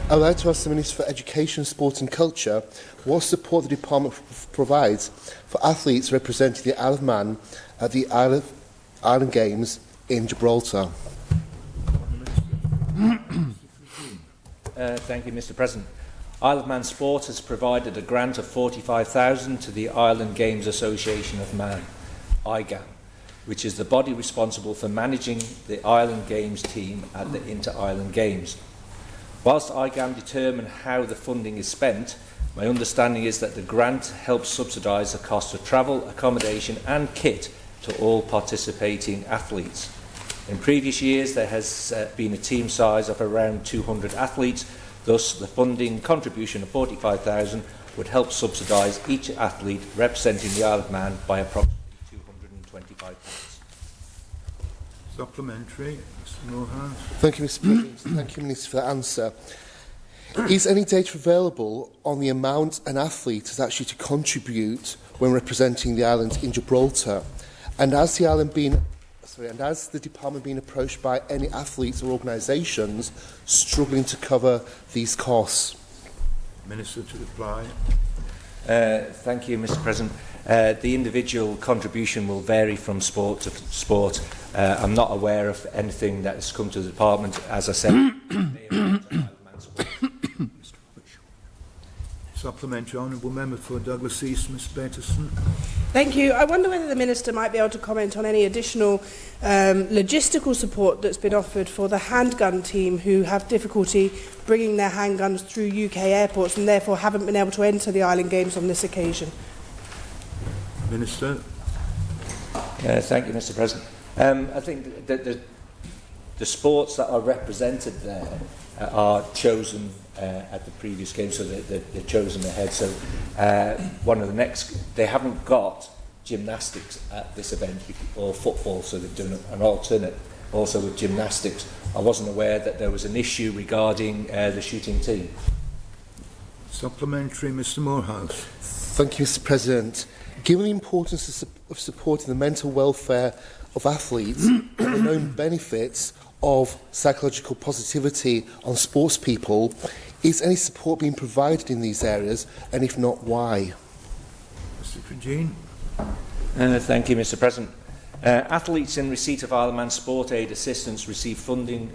I would like to ask the Minister for Education, Sport and Culture what support the Department provides for athletes representing the Isle of Man at the Island Games in Gibraltar. Thank you, Mr. President. Isle of Man Sport has provided a grant of £45,000 to the Island Games Association of Man, IGAM, which is the body responsible for managing the Island Games team at the Inter-Island Games. Whilst IGAM determine how the funding is spent, my understanding is that the grant helps subsidise the cost of travel, accommodation and kit to all participating athletes. In previous years, there has been a team size of around 200 athletes, thus the funding contribution of £45,000 would help subsidise each athlete representing the Isle of Man by approximately £225. Supplementary, Mr. Moorhouse. Thank you, Mr. President. Thank you, Minister, for that answer. Is any data available on the amount an athlete has actually to contribute when representing the island in Gibraltar? And has the island been, and has the department been approached by any athletes or organisations struggling to cover these costs? Minister to reply. Thank you, Mr. President. The individual contribution will vary from sport to sport. I'm not aware of anything that has come to the department. As I said, Supplementary, Honourable Member for Douglas East, Ms. Peterson. Thank you. I wonder whether the Minister might be able to comment on any additional logistical support that's been offered for the handgun team who have difficulty bringing their handguns through UK airports and therefore haven't been able to enter the Island Games on this occasion. Minister. Thank you, Mr. President. I think that the sports that are represented there are chosen at the previous game, so they're chosen ahead. So one of the next, they haven't got gymnastics at this event or football, so they've done an alternate also with gymnastics. I wasn't aware that there was an issue regarding the shooting team. Supplementary, Mr. Moorhouse. Thank you, Mr. President. Given the importance of supporting the mental welfare of athletes and the known benefits of psychological positivity on sports people, is any support being provided in these areas, and if not, why? Mr. Fregene. Thank you, Mr. President. Athletes in receipt of Isle of Man Sport Aid assistance receive funding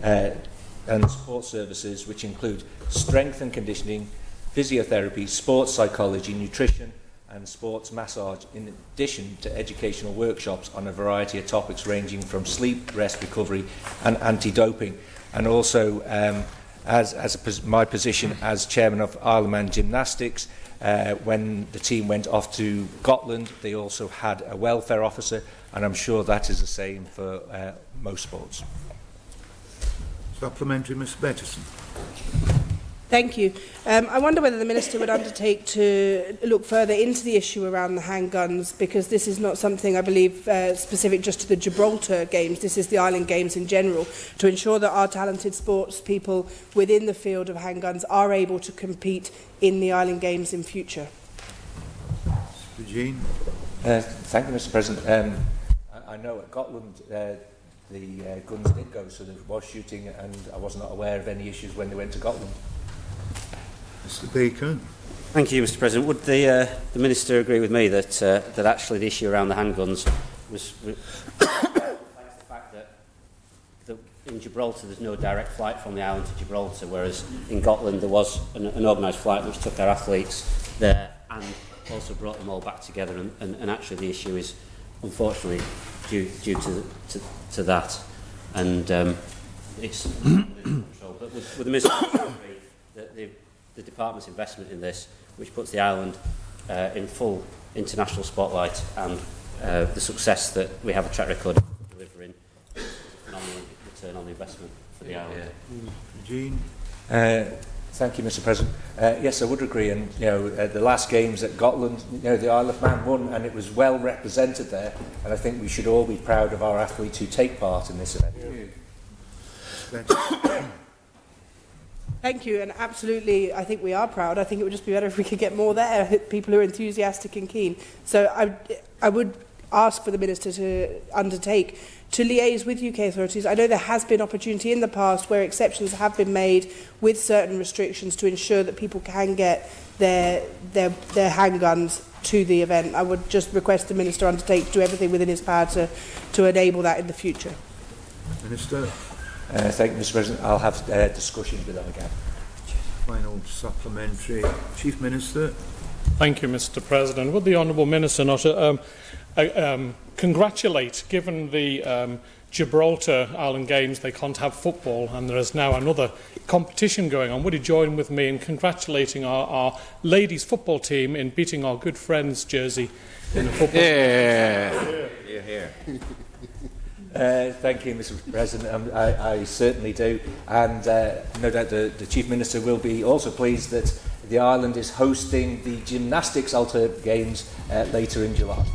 and support services which include strength and conditioning, physiotherapy, sports psychology, nutrition and sports massage, in addition to educational workshops on a variety of topics ranging from sleep, rest, recovery and anti-doping. And also, my position as chairman of Isle of Man Gymnastics, when the team went off to Scotland, they also had a welfare officer, and I'm sure that is the same for most sports. Supplementary, Ms. Peterson. Thank you. I wonder whether the Minister would undertake to look further into the issue around the handguns, because this is not something, I believe, specific just to the Gibraltar Games. This is the Island Games in general, to ensure that our talented sports people within the field of handguns are able to compete in the Island Games in future. Eugene. Thank you, Mr. President. I know at Scotland the guns did go, so there was shooting, and I was not aware of any issues when they went to Scotland. Mr. Baker. Thank you, Mr. President. Would the Minister agree with me that that actually the issue around the handguns was the fact that in Gibraltar there's no direct flight from the island to Gibraltar, whereas in Scotland there was an organised flight which took our athletes there and also brought them all back together, and actually the issue is unfortunately due to that, and it's under control. But would the Minister agree that the Department's investment in this, which puts the island in full international spotlight, and the success that we have a track record of delivering, phenomenal return on the investment for the island? Eugene. Thank you, Mr. President. Yes, I would agree. And the last games at Scotland, the Isle of Man won, and it was well represented there. And I think we should all be proud of our athletes who take part in this event. Yeah. Thank you, and absolutely, I think we are proud. I think it would just be better if we could get more there, people who are enthusiastic and keen. So I would ask for the Minister to undertake to liaise with UK authorities. I know there has been opportunity in the past where exceptions have been made with certain restrictions to ensure that people can get their handguns to the event. I would just request the Minister undertake to do everything within his power to enable that in the future. Minister. Thank you, Mr. President. I'll have discussions with them again. Final supplementary. Chief Minister. Thank you, Mr. President. Would the Honourable Minister not congratulate, given the Gibraltar Island Games, they can't have football, and there is now another competition going on. Would he join with me in congratulating our ladies' football team in beating our good friends Jersey in the football? Yeah. Thank you, Mr. President. I certainly do, and no doubt the Chief Minister will be also pleased that the island is hosting the Gymnastics Alter Games later in July.